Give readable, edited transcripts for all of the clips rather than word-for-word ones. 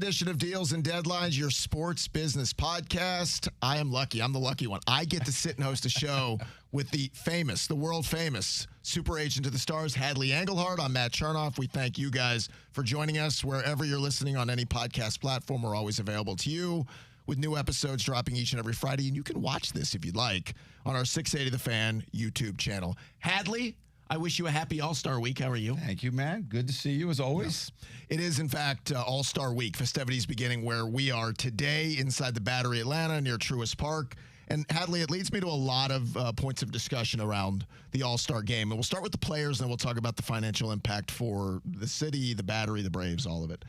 edition of Deals and Deadlines, your sports business podcast. I am lucky. I'm the lucky one. I get to sit and host a show with the famous, the world famous super agent to the stars, Hadley Engelhardt. I'm Matt Chernoff. We thank you guys for joining us wherever you're listening on any podcast platform. We're always available to you with new episodes dropping each and every Friday. And you can watch this if you'd like on our 680 The Fan YouTube channel. Hadley, I wish you a happy All-Star Week. How are you? Thank you, man. Good to see you as always. Yes. It is, in fact, All-Star Week. Festivities beginning where we are today inside the Battery, Atlanta, near Truist Park. And Hadley, it leads me to a lot of points of discussion around the All-Star Game. And we'll start with the players, and then we'll talk about the financial impact for the city, the Battery, the Braves, all of it.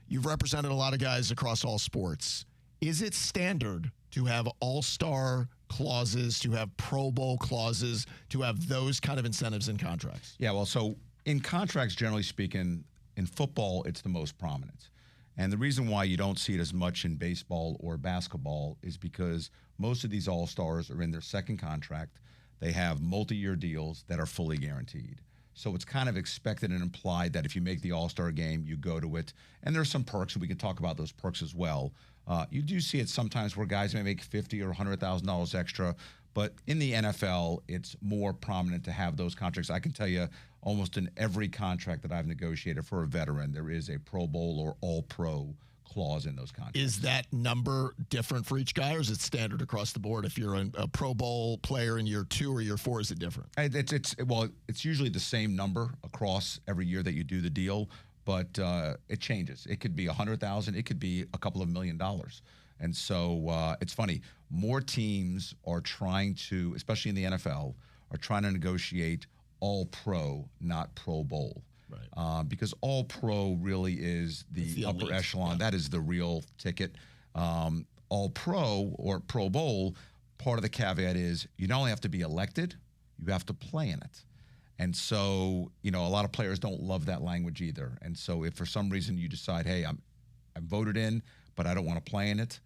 You've represented a lot of guys across all sports. Is it standard to have all-star clauses, to have Pro Bowl clauses, to have those kind of incentives in contracts? Yeah, well, so in contracts, generally speaking, in football, it's the most prominent. And the reason why you don't see it as much in baseball or basketball is because most of these all-stars are in their second contract. They have multi-year deals that are fully guaranteed. So it's kind of expected and implied that if you make the All-Star game, you go to it. And there's some perks, and we can talk about those perks as well. You do see it sometimes where guys may make $50,000 or $100,000 extra, but in the NFL, it's more prominent to have those contracts. I can tell you almost in every contract that I've negotiated for a veteran, there is a Pro Bowl or All-Pro clause in those contracts. Is that number different for each guy, or is it standard across the board? If you're a Pro Bowl player in year 2 or year 4, is it different? It's usually the same number across every year that you do the deal, but it changes. It could be $100,000. It could be a couple of $1 million. And so it's funny. More teams are trying to, especially in the NFL, are trying to negotiate All-Pro, not Pro Bowl. Right. Because All-Pro really is the upper elite echelon. Yeah. That is the real ticket. All-Pro or Pro Bowl, part of the caveat is you not only have to be elected, you have to play in it. And so, a lot of players don't love that language either. And so if for some reason you decide, hey, I'm voted in, but I don't want to play in it,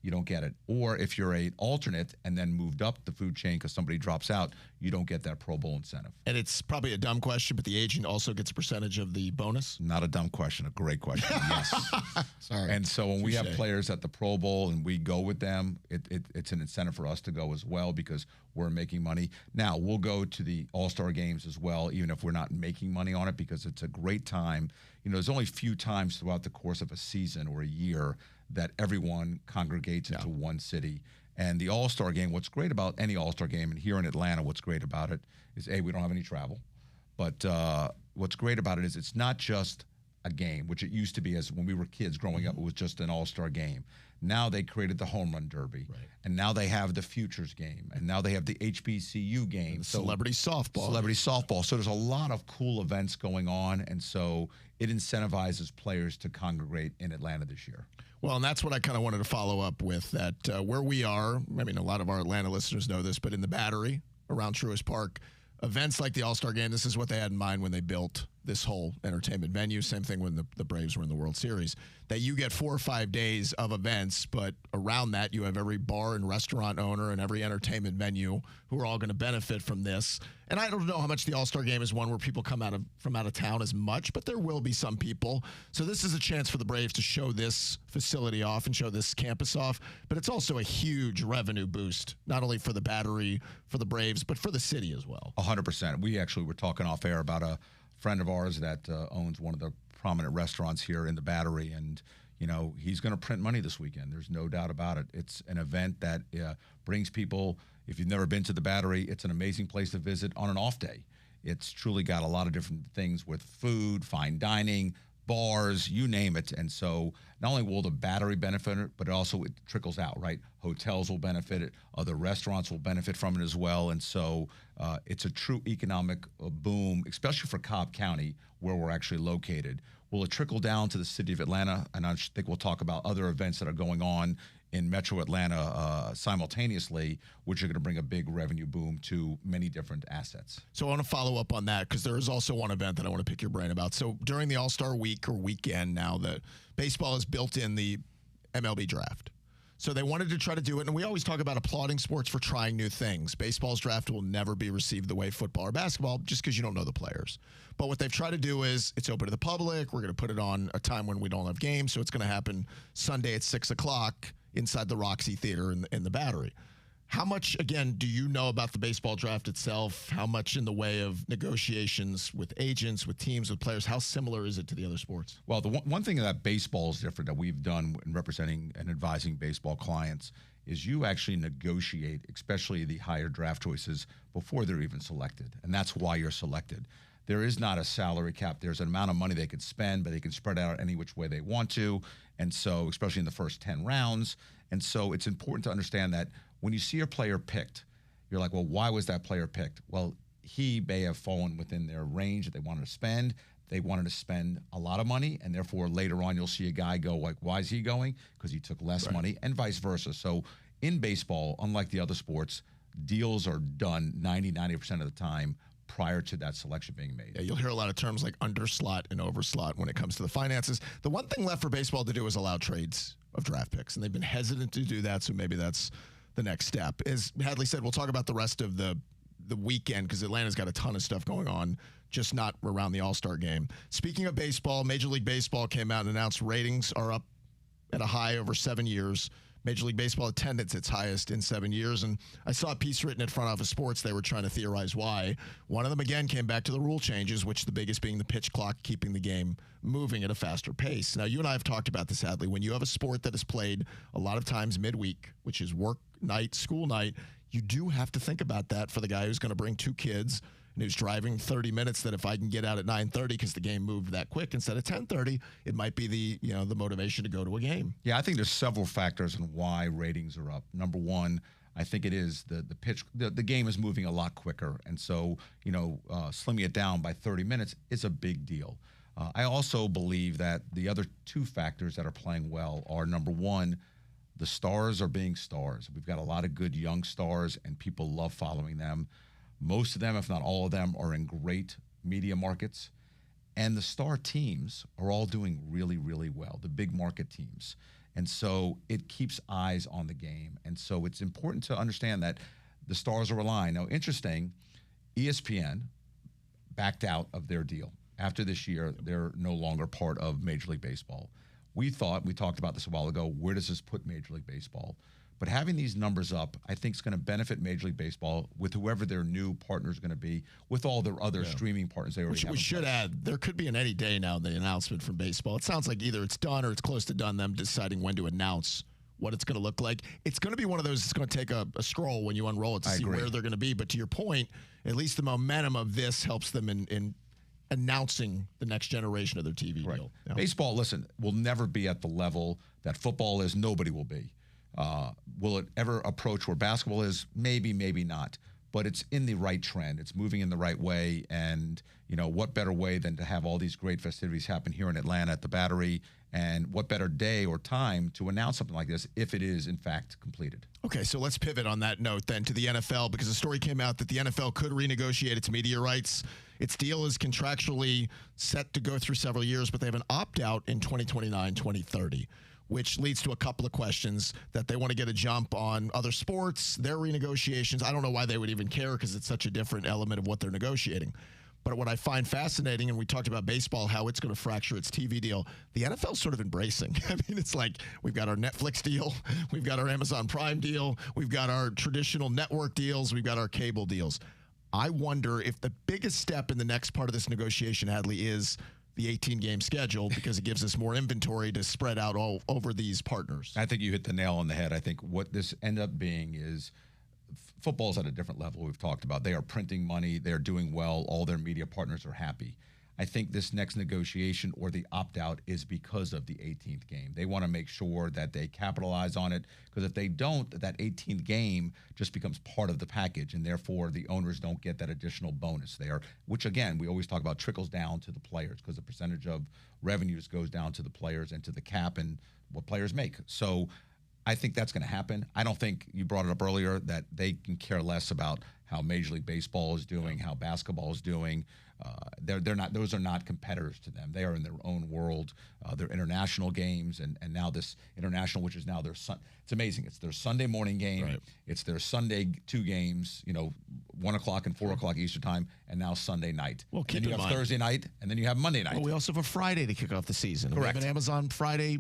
you don't get it. Or if you're an alternate and then moved up the food chain because somebody drops out, you don't get that Pro Bowl incentive. And it's probably a dumb question, but the agent also gets a percentage of the bonus? Not a dumb question, a great question, yes. Sorry. And so when we have Touché. players at the Pro Bowl and we go with them, it's an incentive for us to go as well because we're making money. Now, we'll go to the All-Star games as well, even if we're not making money on it, because it's a great time. There's only a few times throughout the course of a season or a year that everyone congregates into one city. And the All-Star game, what's great about any All-Star game, and here in Atlanta, what's great about it is, A, we don't have any travel. But what's great about it is it's not just a game, which it used to be as when we were kids growing up, it was just an All-Star game. Now they created the Home Run Derby. Right. And now they have the Futures game. And now they have the HBCU game. And Celebrity softball. So there's a lot of cool events going on. And so it incentivizes players to congregate in Atlanta this year. Well, and that's what I kind of wanted to follow up with, that where we are, I mean, a lot of our Atlanta listeners know this, but in the Battery around Truist Park, events like the All-Star Game, this is what they had in mind when they built this whole entertainment venue. Same thing when the Braves were in the World Series, that you get 4 or 5 days of events, but around that you have every bar and restaurant owner and every entertainment venue who are all going to benefit from this. And I don't know how much the All-Star Game is one where people come from out of town as much, but there will be some people. So this is a chance for the Braves to show this facility off and show this campus off, but it's also a huge revenue boost, not only for the Battery, for the Braves, but for the city as well. 100%. We actually were talking off air about a friend of ours that owns one of the prominent restaurants here in the Battery, and he's going to print money this weekend. There's no doubt about it. It's an event that brings people. If you've never been to the Battery, it's an amazing place to visit on an off day. It's truly got a lot of different things with food, fine dining, bars, you name it. And so not only will the Battery benefit it, but also it trickles out, right? Hotels will benefit it. Other restaurants will benefit from it as well. And so it's a true economic boom, especially for Cobb County, where we're actually located. Will it trickle down to the city of Atlanta? And I think we'll talk about other events that are going on in Metro Atlanta simultaneously, which are going to bring a big revenue boom to many different assets. So I want to follow up on that because there is also one event that I want to pick your brain about. So during the All-Star week or weekend now, that baseball has built in the MLB draft. So they wanted to try to do it, and we always talk about applauding sports for trying new things. Baseball's draft will never be received the way football or basketball just because you don't know the players. But what they've tried to do is it's open to the public. We're going to put it on a time when we don't have games, so it's going to happen Sunday at 6 o'clock inside the Roxy Theater in the Battery. How much, again, do you know about the baseball draft itself? How much in the way of negotiations with agents, with teams, with players? How similar is it to the other sports? Well, the one thing that baseball is different that we've done in representing and advising baseball clients is you actually negotiate, especially the higher draft choices, before they're even selected. And that's why you're selected. There is not a salary cap. There's an amount of money they could spend, but they can spread out any which way they want to. And so, especially in the first 10 rounds. And so it's important to understand that when you see a player picked, you're like, well, why was that player picked? Well, he may have fallen within their range that they wanted to spend. They wanted to spend a lot of money, and therefore later on you'll see a guy go like, why is he going? Because he took less money, and vice versa. So in baseball, unlike the other sports, deals are done 90% of the time prior to that selection being made. Yeah, you'll hear a lot of terms like underslot and overslot when it comes to the finances. The one thing left for baseball to do is allow trades of draft picks, and they've been hesitant to do that, so maybe that's the next step. As Hadley said, we'll talk about the rest of the weekend because Atlanta's got a ton of stuff going on, just not around the All-Star game. Speaking of baseball, Major League Baseball came out and announced ratings are up at a high over 7 years. Major League Baseball attendance its highest in 7 years. And I saw a piece written at Front Office Sports. They were trying to theorize why. One of them, again, came back to the rule changes, which the biggest being the pitch clock, keeping the game moving at a faster pace. Now, you and I have talked about this, Hadley. When you have a sport that is played a lot of times midweek, which is work night, school night, you do have to think about that for the guy who's going to bring two kids and who's driving 30 minutes, that if I can get out at 9:30 because the game moved that quick instead of 10:30, it might be the motivation to go to a game. Yeah, I think there's several factors in why ratings are up. Number one, I think it is the pitch. The game is moving a lot quicker, and so slimming it down by 30 minutes is a big deal. I also believe that the other two factors that are playing well are, number one, the stars are being stars. We've got a lot of good young stars, and people love following them. Most of them, if not all of them, are in great media markets. And the star teams are all doing really, really well, the big market teams. And so it keeps eyes on the game. And so it's important to understand that the stars are relying. Now, interesting, ESPN backed out of their deal. After this year, they're no longer part of Major League Baseball. We talked about this a while ago, where does this put Major League Baseball? But having these numbers up, I think, is going to benefit Major League Baseball with whoever their new partner is going to be, with all their other streaming partners they already have. We should add, there could be an any day now, the announcement from baseball. It sounds like either it's done or it's close to done, them deciding when to announce what it's going to look like. It's going to be one of those, it's going to take a scroll when you unroll it to see where they're going to be. But to your point, at least the momentum of this helps them in announcing the next generation of their TV deal. Yeah. Baseball, listen, will never be at the level that football is. Nobody will be. Will it ever approach where basketball is? Maybe, maybe not. But it's in the right trend. It's moving in the right way. And, what better way than to have all these great festivities happen here in Atlanta at the Battery? And what better day or time to announce something like this if it is, in fact, completed? Okay, so let's pivot on that note then to the NFL, because a story came out that the NFL could renegotiate its media rights. Its deal is contractually set to go through several years, but they have an opt-out in 2029, 2030. Which leads to a couple of questions that they want to get a jump on other sports, their renegotiations. I don't know why they would even care because it's such a different element of what they're negotiating. But what I find fascinating, and we talked about baseball, how it's going to fracture its TV deal, the NFL's sort of embracing. I mean, it's like we've got our Netflix deal, we've got our Amazon Prime deal, we've got our traditional network deals, we've got our cable deals. I wonder if the biggest step in the next part of this negotiation, Hadley, is the 18-game schedule, because it gives us more inventory to spread out all over these partners. I think you hit the nail on the head. I think what this end up being is football's at a different level we've talked about. They are printing money. They're doing well. All their media partners are happy. I think this next negotiation or the opt-out is because of the 18th game. They want to make sure that they capitalize on it, because if they don't, that 18th game just becomes part of the package, and therefore the owners don't get that additional bonus there, which, again, we always talk about trickles down to the players, because the percentage of revenues goes down to the players and to the cap and what players make. So I think that's going to happen. I don't think, you brought it up earlier, that they can care less about how Major League Baseball is doing, how basketball is doing. They're not; those are not competitors to them. They are in their own world. They're international games, and now this international, which is now their it's amazing. It's their Sunday morning game. Right. It's their Sunday 2 games. 1 o'clock and 4 o'clock Eastern time, and now Sunday night. Well, keep then you in have mind, Thursday night, and then you have Monday night. well, we also have a Friday to kick off the season. And Correct. we have an Amazon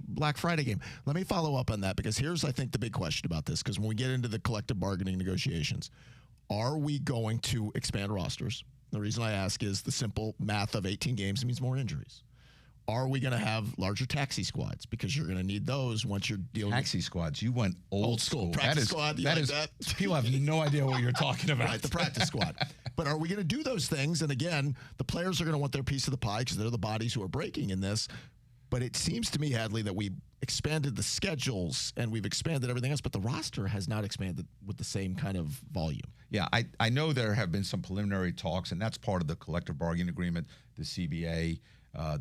Black Friday game. Let me follow up on that, because here's, I think, the big question about this, because when we get into the collective bargaining negotiations, are we going to expand rosters? The reason I ask is the simple math of 18 games means more injuries. Are we going to have larger taxi squads? Because you're going to need those once you're dealing Taxi squads. You went old school. Practice squad. You like that? People have no idea what you're talking about. Right, the practice squad. But are we going to do those things? And again, the players are going to want their piece of the pie because they're the bodies who are breaking in this. But it seems to me, Hadley, that we expanded the schedules and we've expanded everything else, but the roster has not expanded with the same kind of volume. Yeah, I know there have been some preliminary talks, and that's part of the collective bargaining agreement, the CBA,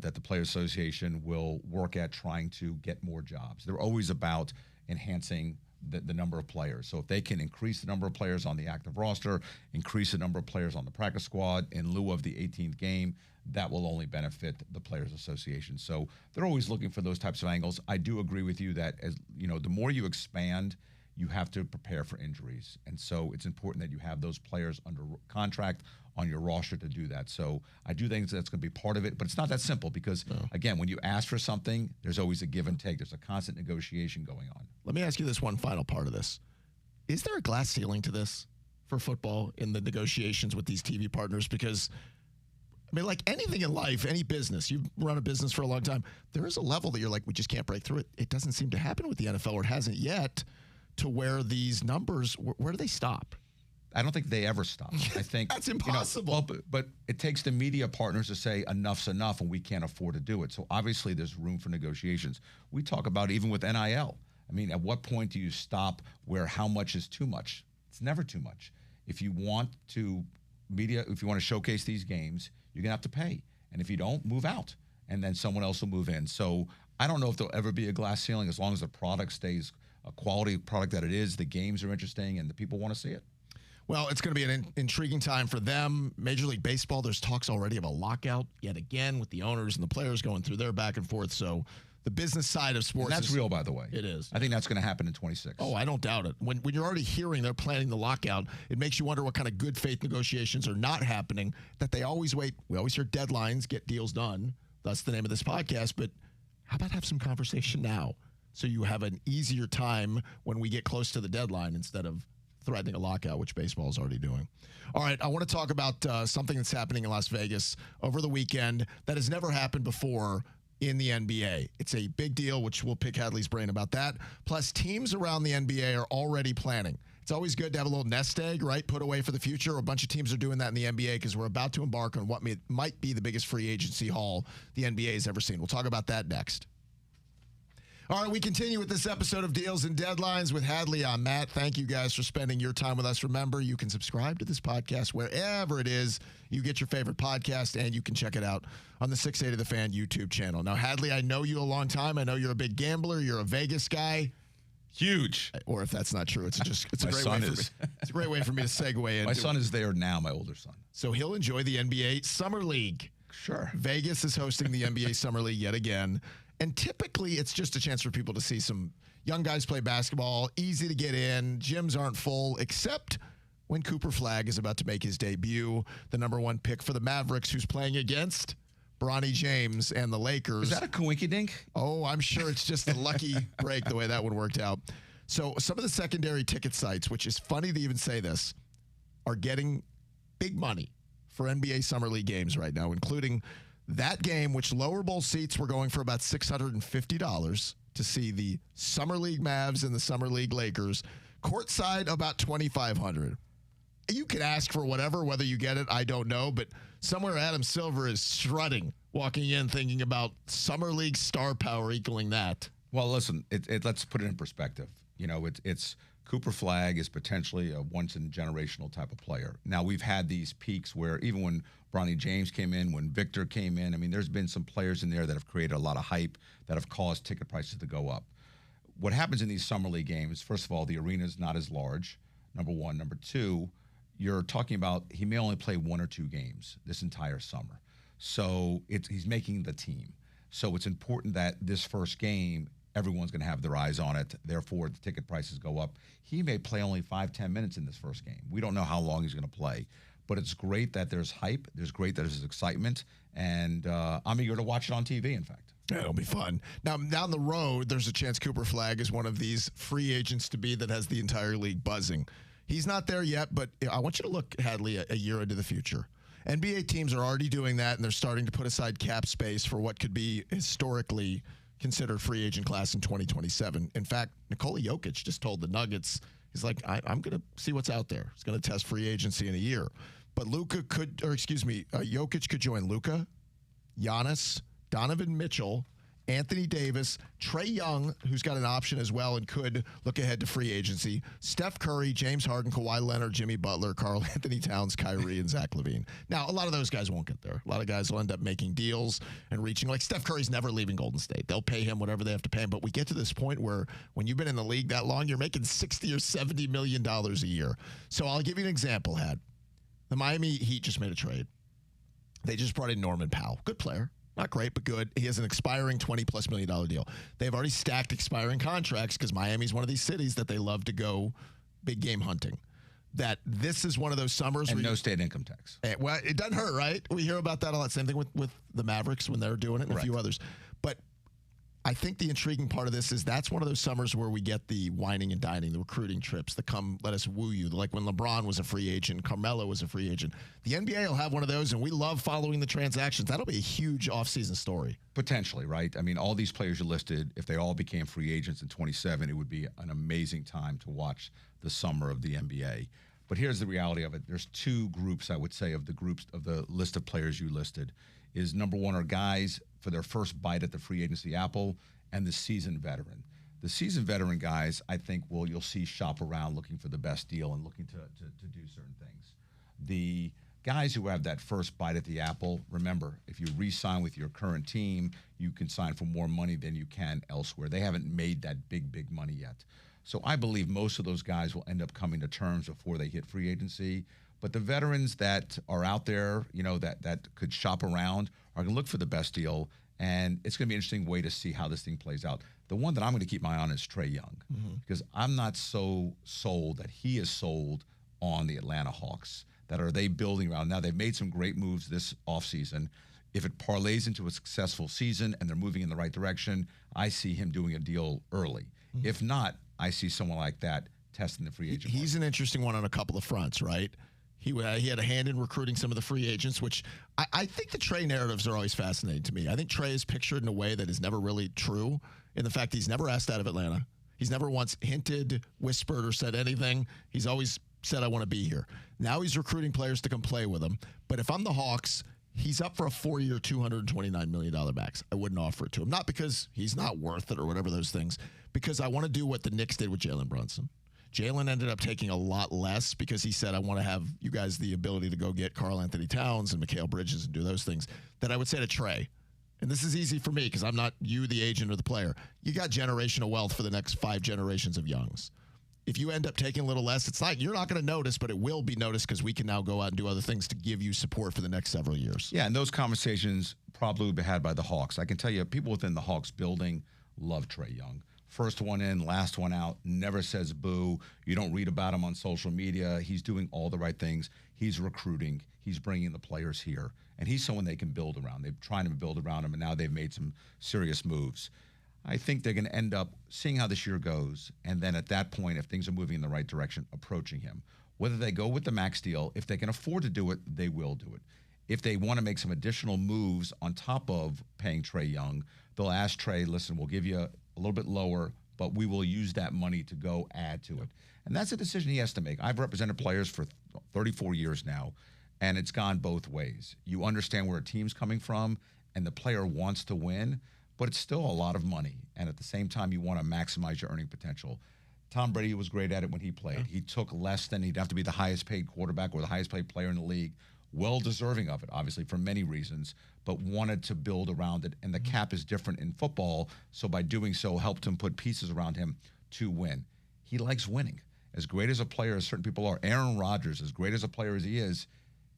that the Players Association will work at trying to get more jobs. They're always about enhancing the number of players. So if they can increase the number of players on the active roster, increase the number of players on the practice squad in lieu of the 18th game, that will only benefit the Players Association. So they're always looking for those types of angles. I do agree with you that, as you know, the more you expand, you have to prepare for injuries. And so it's important that you have those players under contract on your roster to do that. So I do think that's going to be part of it, but it's not that simple because, again, when you ask for something, there's always a give and take. There's a constant negotiation going on. Let me ask you this one final part of this. Is there a glass ceiling to this for football in the negotiations with these TV partners? Because, I mean, like anything in life, any business, you've run a business for a long time, there is a level that you're like, we just can't break through it. It doesn't seem to happen with the NFL, or it hasn't yet, to where these numbers, where do they stop? I don't think they ever stop. I think that's impossible. But it takes the media partners to say enough's enough and we can't afford to do it. So obviously there's room for negotiations. We talk about even with NIL. I mean, at what point do you stop where how much is too much? It's never too much. If you want to showcase these games, you're gonna have to pay. And if you don't, move out. And then someone else will move in. So I don't know if there'll ever be a glass ceiling as long as the product stays a quality product that it is, the games are interesting, and the people want to see it. Well, it's going to be an intriguing time for them. Major League Baseball, there's talks already of a lockout yet again with the owners and the players going through their back and forth. So the business side of sports and that's real, by the way. It is. I think that's going to happen in 26. Oh, I don't doubt it. When you're already hearing they're planning the lockout, it makes you wonder what kind of good faith negotiations are not happening, that they always wait. We always hear deadlines, get deals done. That's the name of this podcast. But how about have some conversation now so you have an easier time when we get close to the deadline instead of threatening a lockout, which baseball is already doing. All right, I want to talk about something that's happening in Las Vegas over the weekend that has never happened before in the NBA. It's a big deal, which we'll pick Hadley's brain about that. Plus, teams around the NBA are already planning. It's always good to have a little nest egg, right, put away for the future. A bunch of teams are doing that in the NBA because we're about to embark on what might be the biggest free agency haul the NBA has ever seen. We'll talk about that next. All right, we continue with this episode of Deals and Deadlines with Hadley. I'm Matt. Thank you guys for spending your time with us. Remember, you can subscribe to this podcast wherever it is you get your favorite podcast, and you can check it out on the 680 The Fan YouTube channel. Now, Hadley, I know you a long time. I know you're a big gambler. You're a Vegas guy. Huge. Or if that's not true, it's a great way for me to segue in. My son is there now, my older son. So he'll enjoy the NBA Summer League. Sure. Vegas is hosting the NBA Summer League yet again. And typically, it's just a chance for people to see some young guys play basketball, easy to get in. Gyms aren't full, except when Cooper Flagg is about to make his debut, the #1 pick for the Mavericks, who's playing against Bronny James and the Lakers. Is that a coinkydink? Oh, I'm sure it's just a lucky break the way that one worked out. So some of the secondary ticket sites, which is funny to even say this, are getting big money for NBA Summer League games right now, including that game, which lower bowl seats were going for about $650 to see the Summer League Mavs and the Summer League Lakers. Courtside, about $2,500. You can ask for whatever, whether you get it, I don't know, but somewhere Adam Silver is strutting, walking in, thinking about Summer League star power equaling that. Well, listen, let's put it in perspective. You know, it's Cooper Flagg is potentially a once-in-generational type of player. Now, we've had these peaks where even when Bronny James came in, when Victor came in, I mean, there's been some players in there that have created a lot of hype that have caused ticket prices to go up. What happens in these Summer League games, first of all, the arena's not as large, number one. Number two, you're talking about he may only play 1 or 2 games this entire summer. So he's making the team. So it's important that this first game, everyone's going to have their eyes on it. Therefore, the ticket prices go up. He may play only 5-10 minutes in this first game. We don't know how long he's going to play. But it's great that there's hype. There's great that there's excitement. And I'm eager to watch it on TV, in fact. Yeah, it'll be fun. Now, down the road, there's a chance Cooper Flagg is one of these free agents to be that has the entire league buzzing. He's not there yet, but I want you to look, Hadley, a year into the future. NBA teams are already doing that, and they're starting to put aside cap space for what could be historically considered free agent class in 2027. In fact, Nikola Jokic just told the Nuggets, he's like, I'm going to see what's out there. He's going to test free agency in a year. But Jokic could join Luka, Giannis, Donovan Mitchell, Anthony Davis, Trae Young, who's got an option as well and could look ahead to free agency, Steph Curry, James Harden, Kawhi Leonard, Jimmy Butler, Karl Anthony Towns, Kyrie, and Zach LaVine. Now, a lot of those guys won't get there. A lot of guys will end up making deals and reaching. Like Steph Curry's never leaving Golden State. They'll pay him whatever they have to pay him. But we get to this point where when you've been in the league that long, you're making $60 or $70 million a year. So I'll give you an example, Had. The Miami Heat just made a trade. They just brought in Norman Powell. Good player. Not great, but good. He has an expiring $20+ million deal. They've already stacked expiring contracts because Miami's one of these cities that they love to go big game hunting. That this is one of those summers and where no state income tax. Well, it doesn't hurt, right? We hear about that a lot. Same thing with the Mavericks when they're doing it and a few others. But I think the intriguing part of this is that's one of those summers where we get the whining and dining, the recruiting trips, the come let us woo you. Like when LeBron was a free agent, Carmelo was a free agent. The NBA will have one of those, and we love following the transactions. That'll be a huge offseason story. Potentially, right? I mean, all these players you listed, if they all became free agents in 27, it would be an amazing time to watch the summer of the NBA. But here's the reality of it. There's 2 groups, I would say, of the list of players you listed. Is number 1 are guys for their first bite at the free agency apple, and the seasoned veteran. The seasoned veteran guys, I think, you'll see shop around looking for the best deal and looking to do certain things. The guys who have that first bite at the apple, remember, if you re-sign with your current team, you can sign for more money than you can elsewhere. They haven't made that big money yet. So I believe most of those guys will end up coming to terms before they hit free agency. But the veterans that are out there, that could shop around are going to look for the best deal. And it's going to be an interesting way to see how this thing plays out. The one that I'm going to keep my eye on is Trae Young, because I'm not so sold that he is sold on the Atlanta Hawks. That are they building around? Now, they've made some great moves this offseason. If it parlays into a successful season and they're moving in the right direction, I see him doing a deal early. If not, I see someone like that testing the free agent market. He's an interesting one on a couple of fronts, right? He had a hand in recruiting some of the free agents, which I think the Trae narratives are always fascinating to me. I think Trae is pictured in a way that is never really true in the fact he's never asked out of Atlanta. He's never once hinted, whispered, or said anything. He's always said, I want to be here. Now he's recruiting players to come play with him. But if I'm the Hawks, he's up for a 4-year, $229 million max. I wouldn't offer it to him. Not because he's not worth it or whatever those things, because I want to do what the Knicks did with Jalen Brunson. Jalen ended up taking a lot less because he said, I want to have you guys the ability to go get Karl Anthony Towns and Mikal Bridges and do those things. That I would say to Trae, and this is easy for me because I'm not you, the agent, or the player. You got generational wealth for the next 5 generations of Youngs. If you end up taking a little less, it's like you're not going to notice, but it will be noticed because we can now go out and do other things to give you support for the next several years. Yeah, and those conversations probably would be had by the Hawks. I can tell you, people within the Hawks building love Trae Young. First one in, last one out, never says boo. You don't read about him on social media. He's doing all the right things. He's recruiting. He's bringing the players here. And he's someone they can build around. They're trying to build around him, and now they've made some serious moves. I think they're going to end up seeing how this year goes, and then at that point, if things are moving in the right direction, approaching him. Whether they go with the max deal, if they can afford to do it, they will do it. If they want to make some additional moves on top of paying Trae Young, they'll ask Trae, listen, we'll give you a little bit lower, but we will use that money to go add to it. And that's a decision he has to make. I've represented players for 34 years now, and it's gone both ways. You understand where a team's coming from, and the player wants to win, but it's still a lot of money. And at the same time, you want to maximize your earning potential. Tom Brady was great at it when he played. Yeah. He took less than he'd have to be the highest paid quarterback or the highest paid player in the league. Well deserving of it, obviously, for many reasons, but wanted to build around it. And the cap is different in football, so by doing so, helped him put pieces around him to win. He likes winning. as great as a player as certain people are, Aaron Rodgers, as great as a player as he is,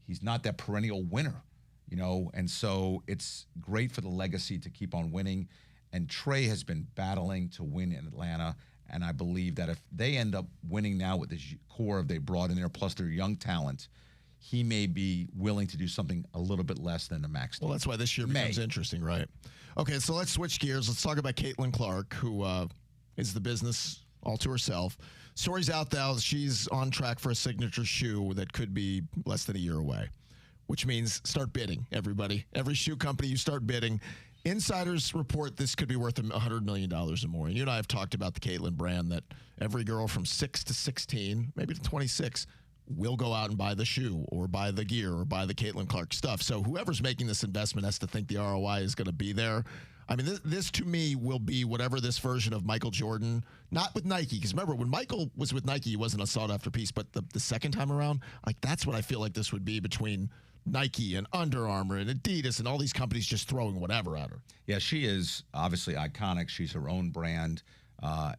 he's not that perennial winner, you know, and so it's great for the legacy to keep on winning. And Trey has been battling to win in Atlanta, and I believe that if they end up winning now with this core they brought in there, plus their young talent, he may be willing to do something a little bit less than the max deal. Well, that's why this year becomes interesting, right? Okay, so let's switch gears. Let's talk about Caitlin Clark, who is the business all to herself. Story's out now. She's on track for a signature shoe that could be less than a year away, which means start bidding, everybody. Every shoe company, you start bidding. Insiders report this could be worth $100 million or more. And you and I have talked about the Caitlin brand, that every girl from 6 to 16, maybe to 26, will go out and buy the shoe or buy the gear or buy the Caitlin Clark stuff. So whoever's making this investment has to think the ROI is going to be there. I mean, this to me will be whatever this version of Michael Jordan, not with Nike, because remember, when Michael was with Nike, he wasn't a sought-after piece, but the second time around, like that's what I feel like this would be between Nike and Under Armour and Adidas and all these companies just throwing whatever at her. Yeah, she is obviously iconic. She's her own brand.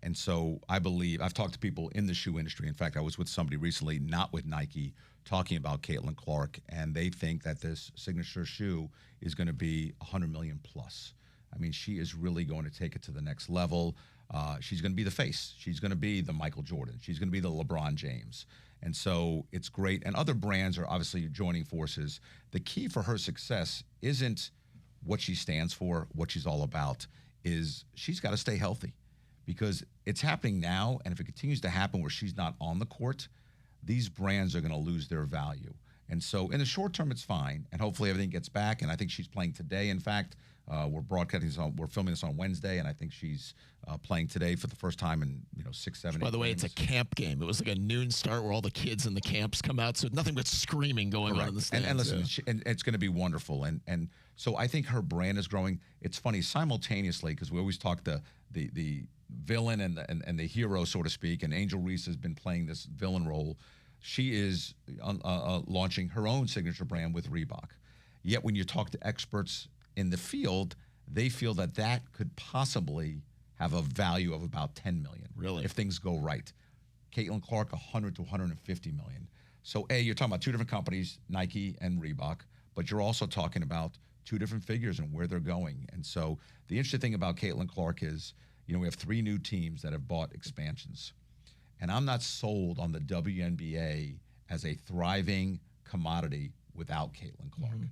And so I believe, I've talked to people in the shoe industry. In fact, I was with somebody recently, not with Nike, talking about Caitlin Clark, and they think that this signature shoe is going to be $100 million plus. I mean, she is really going to take it to the next level. She's going to be the face. She's going to be the Michael Jordan. She's going to be the LeBron James. And so it's great. And other brands are obviously joining forces. The key for her success isn't what she stands for, what she's all about, is she's got to stay healthy, because it's happening now. And if it continues to happen where she's not on the court, these brands are going to lose their value. And so in the short term, it's fine. And hopefully everything gets back. And I think she's playing today. In fact, we're filming this on Wednesday, and I think she's playing today for the first time in 6, 7, 8 By the way, games. it's a camp game. It was like a noon start where all the kids in the camps come out, so nothing but screaming going on in the stands. And listen, and it's going to be wonderful. And so I think her brand is growing. It's funny, simultaneously, because we always talk the villain and the hero, so to speak, and Angel Reese has been playing this villain role. She is launching her own signature brand with Reebok. Yet when you talk to experts in the field, they feel that could possibly have a value of about $10 million. Really? If things go right. Caitlin Clark, $100 to $150 million. So you're talking about two different companies, Nike and Reebok, but you're also talking about two different figures and where they're going. And so the interesting thing about Caitlin Clark is, we have 3 new teams that have bought expansions. And I'm not sold on the WNBA as a thriving commodity without Caitlin Clark. Mm-hmm.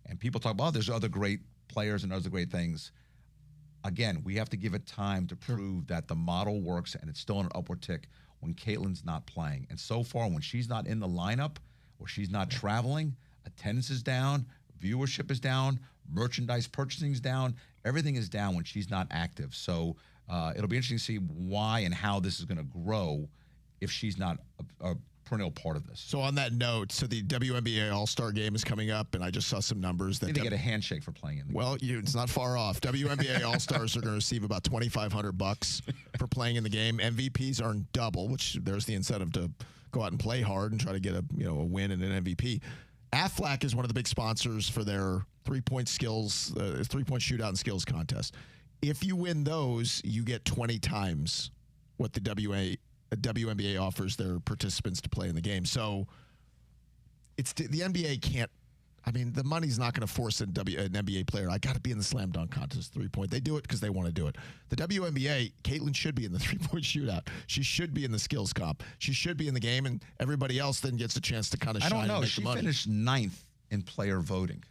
And people talk about, there's other great players and other great things. Again, we have to give it time to prove that the model works and it's still on an upward tick when Caitlin's not playing. And so far, when she's not in the lineup or she's not traveling, attendance is down, viewership is down, merchandise purchasing is down, everything is down when she's not active. So it'll be interesting to see why and how this is going to grow if she's not a perennial part of this. So on that note, the WNBA All-Star Game is coming up, and I just saw some numbers that they get a handshake for playing in the game. Well, it's not far off. WNBA All-Stars are going to receive about $2,500 for playing in the game. MVPs earn double, which there's the incentive to go out and play hard and try to get a win and an MVP. Aflac is one of the big sponsors for their three-point shootout and skills contest. If you win those, you get 20 times what the WNBA offers their participants to play in the game. So it's the NBA can't. I mean, the money's not going to force an NBA player. I got to be in the slam dunk contest, 3-point. They do it because they want to do it. The WNBA, Caitlin should be in the 3-point shootout. She should be in the skills comp. She should be in the game, and everybody else then gets a chance to kind of shine. I don't know. And make She the money. finished 9th in player voting.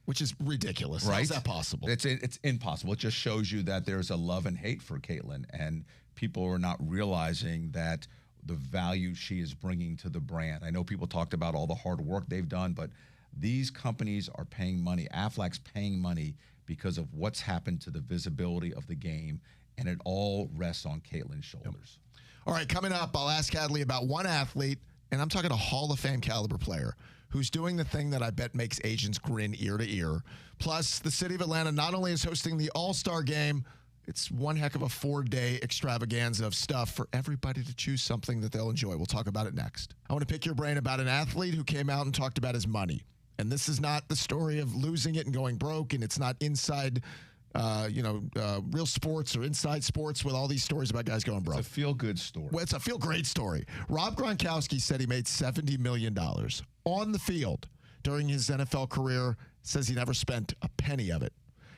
Which is ridiculous. Right? How's that possible? It's impossible. It just shows you that there's a love and hate for Caitlin, and people are not realizing that the value she is bringing to the brand. I know people talked about all the hard work they've done, but these companies are paying money. Aflac's paying money because of what's happened to the visibility of the game, and it all rests on Caitlin's shoulders. Yep. All right, coming up, I'll ask Hadley about one athlete, and I'm talking a Hall of Fame caliber player who's doing the thing that I bet makes agents grin ear to ear. Plus, the city of Atlanta not only is hosting the All-Star Game, it's one heck of a 4-day extravaganza of stuff for everybody to choose something that they'll enjoy. We'll talk about it next. I want to pick your brain about an athlete who came out and talked about his money. And this is not the story of losing it and going broke, and it's not inside Real Sports or Inside Sports with all these stories about guys going broke. It's a feel-good story. Well, it's a feel-great story. Rob Gronkowski said he made $70 million on the field during his NFL career. Says he never spent a penny of it.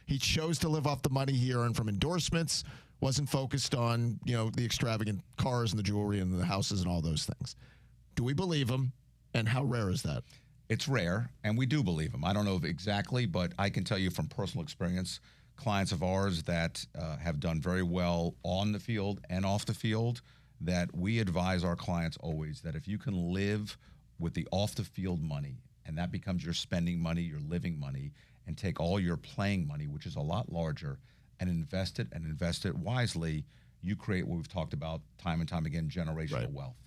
He chose to live off the money he earned from endorsements, wasn't focused on, the extravagant cars and the jewelry and the houses and all those things. Do we believe him, and how rare is that? It's rare, and we do believe him. I don't know exactly, but I can tell you from personal experience, clients of ours that have done very well on the field and off the field, that we advise our clients always that if you can live with the off-the-field money, and that becomes your spending money, your living money, and take all your playing money, which is a lot larger, and invest it wisely, you create what we've talked about time and time again, generational wealth.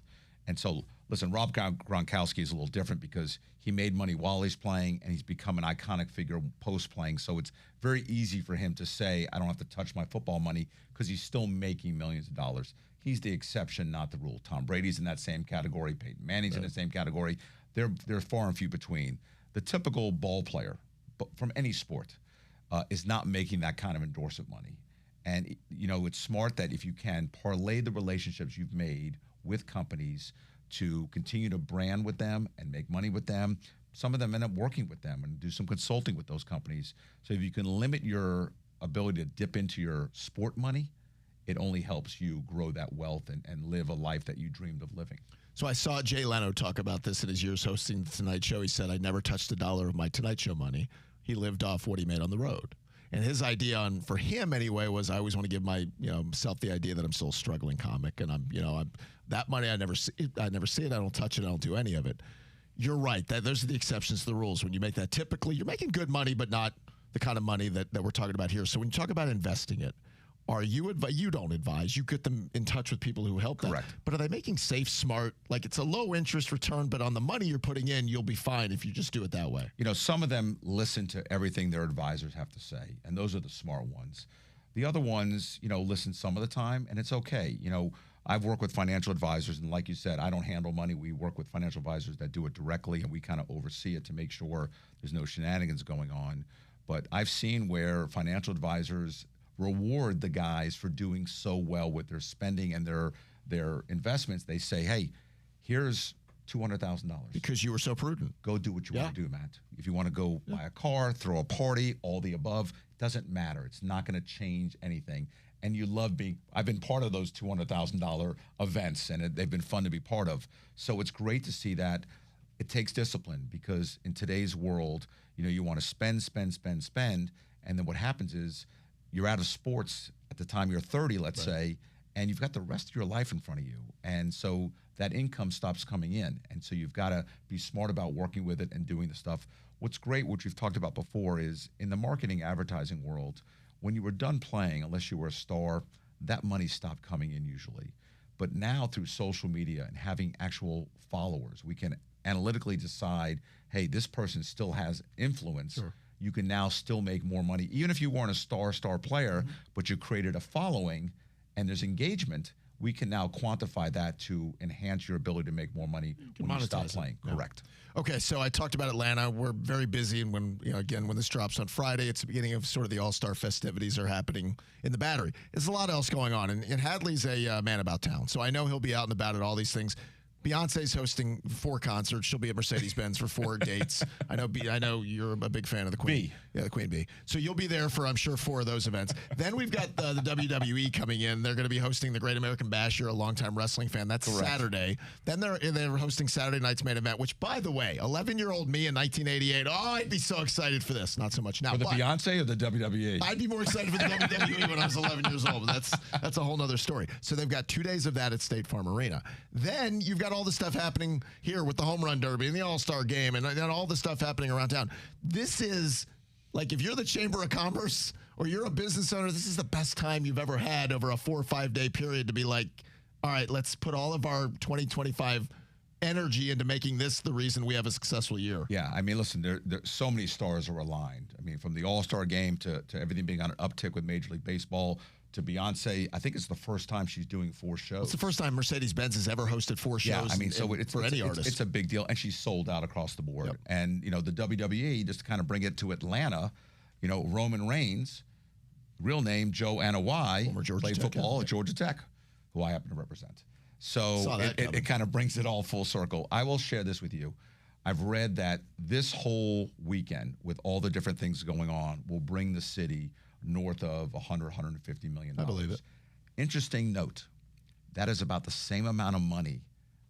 And so, listen, Rob Gronkowski is a little different because he made money while he's playing, and he's become an iconic figure post-playing. So it's very easy for him to say, I don't have to touch my football money because he's still making millions of dollars. He's the exception, not the rule. Tom Brady's in that same category. Peyton Manning's in the same category. They're far and few between. The typical ball player from any sport is not making that kind of endorsement money. And, it's smart that if you can parlay the relationships you've made with companies to continue to brand with them and make money with them. Some of them end up working with them and do some consulting with those companies. So if you can limit your ability to dip into your sport money, it only helps you grow that wealth and live a life that you dreamed of living. So I saw Jay Leno talk about this in his years hosting The Tonight Show. He said, I never touched $1 of my Tonight Show money. He lived off what he made on the road. And his idea for him anyway was I always want to give myself the idea that I'm still a struggling comic, and I'm that money I never see it, I don't touch it, I don't do any of it. You're right. Those are the exceptions to the rules. When you make that, typically you're making good money, but not the kind of money that we're talking about here. So when you talk about investing it, you don't advise. You get them in touch with people who help them. Correct. But are they making safe, smart, like it's a low interest return, but on the money you're putting in, you'll be fine if you just do it that way? Some of them listen to everything their advisors have to say, and those are the smart ones. The other ones, listen some of the time, and it's okay. I've worked with financial advisors, and like you said, I don't handle money. We work with financial advisors that do it directly, and we kind of oversee it to make sure there's no shenanigans going on. But I've seen where financial advisors reward the guys for doing so well with their spending and their investments. They say, hey, here's $200,000. Because you were so prudent. Go do what you want to do, Matt. If you want to go buy a car, throw a party, all the above, doesn't matter. It's not going to change anything. And you love I've been part of those $200,000 events, and they've been fun to be part of. So it's great to see that. It takes discipline because in today's world, you want to spend, and then what happens is you're out of sports at the time you're 30, let's say, and you've got the rest of your life in front of you. And so that income stops coming in. And so you've got to be smart about working with it and doing the stuff. What's great, which we've talked about before, is in the marketing advertising world, when you were done playing, unless you were a star, that money stopped coming in usually. But now through social media and having actual followers, we can analytically decide, hey, this person still has influence. Sure. You can now still make more money. Even if you weren't a star player, but you created a following and there's engagement, we can now quantify that to enhance your ability to make more money when you stop playing. Yeah. Correct. Okay, so I talked about Atlanta. We're very busy, and when this drops on Friday, it's the beginning of sort of the All-Star festivities are happening in the Battery. There's a lot else going on, and Hadley's a man about town, so I know he'll be out and about at all these things. Beyonce's hosting 4 concerts. She'll be at Mercedes-Benz for 4 dates. I know you're a big fan of the Queen. Bee. Yeah, the Queen Bee. So you'll be there for, I'm sure, 4 of those events. Then we've got the WWE coming in. They're going to be hosting the Great American Bash. You're a longtime wrestling fan. That's correct. Saturday. Then they're hosting Saturday night's main event, which, by the way, 11-year-old me in 1988, I'd be so excited for this. Not so much now. For the Beyonce or the WWE? I'd be more excited for the WWE when I was 11 years old, but that's a whole nother story. So they've got 2 days of that at State Farm Arena. Then you've got all the stuff happening here with the Home Run Derby and the All-Star Game and all the stuff happening around town. This is, like, if you're the Chamber of Commerce or you're a business owner, this is the best time you've ever had over a 4 or 5 day period to be like, all right, let's put all of our 2025 energy into making this the reason we have a successful year. Yeah, I mean, listen, there so many stars are aligned. I mean, from the All-Star Game to everything being on an uptick with Major League Baseball, to Beyonce. I think it's the first time she's doing 4 shows. It's the first time Mercedes-Benz has ever hosted 4 shows. Yeah, I mean, so it's for any artist. It's a big deal, and she's sold out across the board. Yep. And, the WWE, just to kind of bring it to Atlanta, Roman Reigns real name, Joe Anawai, Former Georgia played Tech, football yeah. at Georgia Tech, who I happen to represent. So Saw that it kind of brings it all full circle. I will share this with you. I've read that this whole weekend, with all the different things going on, will bring the city north of $150 million. I believe it. Interesting note, that is about the same amount of money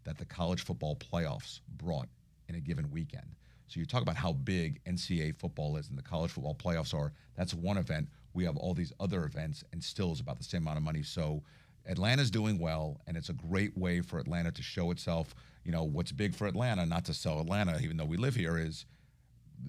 that the college football playoffs brought in a given weekend. So you talk about how big NCAA football is and the college football playoffs are. That's one event. We have all these other events, and still is about the same amount of money. So Atlanta's doing well, and it's a great way for Atlanta to show itself. You know, what's big for Atlanta, not to sell Atlanta, even though we live here, is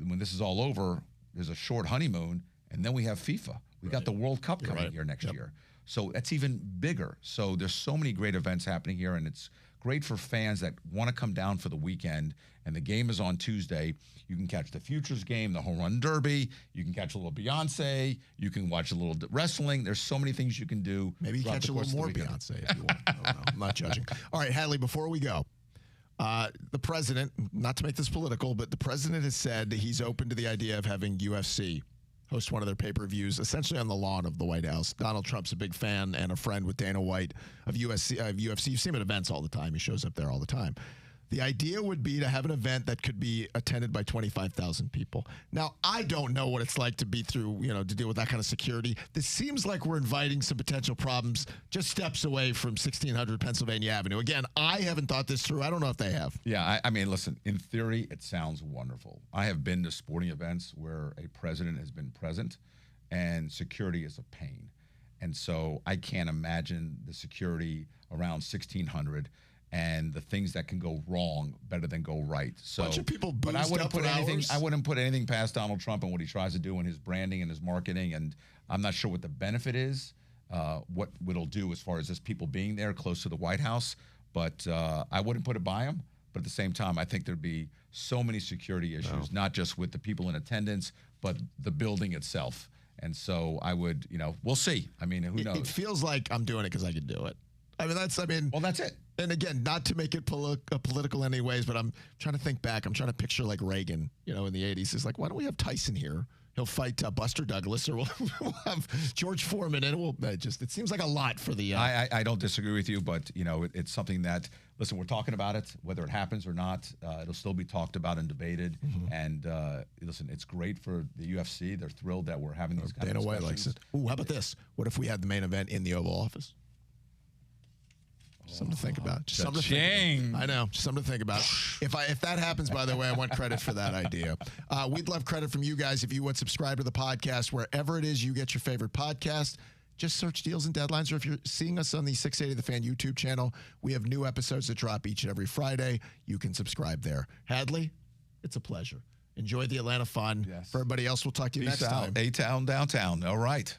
when this is all over, there's a short honeymoon, and then we have FIFA. We got the World Cup coming here next year. So that's even bigger. So there's so many great events happening here, and it's great for fans that want to come down for the weekend, and the game is on Tuesday. You can catch the Futures game, the Home Run Derby. You can catch a little Beyonce. You can watch a little wrestling. There's so many things you can do. Maybe you catch a little more Beyonce if you want. I don't know. I'm not judging. All right, Hadley, before we go, the president, not to make this political, but the president has said that he's open to the idea of having UFC host one of their pay-per-views, essentially on the lawn of the White House. Donald Trump's a big fan and a friend with Dana White of UFC. You see him at events all the time. He shows up there all the time. The idea would be to have an event that could be attended by 25,000 people. Now, I don't know what it's like to be through, to deal with that kind of security. This seems like we're inviting some potential problems just steps away from 1600 Pennsylvania Avenue. Again, I haven't thought this through. I don't know if they have. Yeah, I mean, listen, in theory, it sounds wonderful. I have been to sporting events where a president has been present, and security is a pain. And so I can't imagine the security around 1600 and the things that can go wrong better than go right. So, bunch of people but I boozed wouldn't up put for anything. hours. I wouldn't put anything past Donald Trump and what he tries to do in his branding and his marketing. And I'm not sure what the benefit is, what it'll do as far as just people being there close to the White House. But I wouldn't put it by him. But at the same time, I think there'd be so many security issues, not just with the people in attendance, but the building itself. And so I would, we'll see. I mean, who knows? It feels like I'm doing it because I can do it. Well, that's it. And again, not to make it political in any ways, but I'm trying to think back. I'm trying to picture like Reagan, in the 80s. It's like, why don't we have Tyson here? He'll fight Buster Douglas, or we'll have George Foreman, and it seems like a lot for the. I don't disagree with you, but it's something that, listen, we're talking about it, whether it happens or not. It'll still be talked about and debated. Mm-hmm. And listen, it's great for the UFC. They're thrilled that we're having these kind of discussions. Dana White likes it. Ooh, how about this? What if we had the main event in the Oval Office? Something to think about. Just something to think about. I know. Just something to think about. If that happens, by the way, I want credit for that idea. We'd love credit from you guys if you would subscribe to the podcast wherever it is you get your favorite podcast. Just search Deals and Deadlines, or if you're seeing us on the 680 The Fan YouTube channel, we have new episodes that drop each and every Friday. You can subscribe there. Hadley, it's a pleasure. Enjoy the Atlanta fun. Yes. For everybody else, we'll talk to you next time. A-Town, downtown. All right.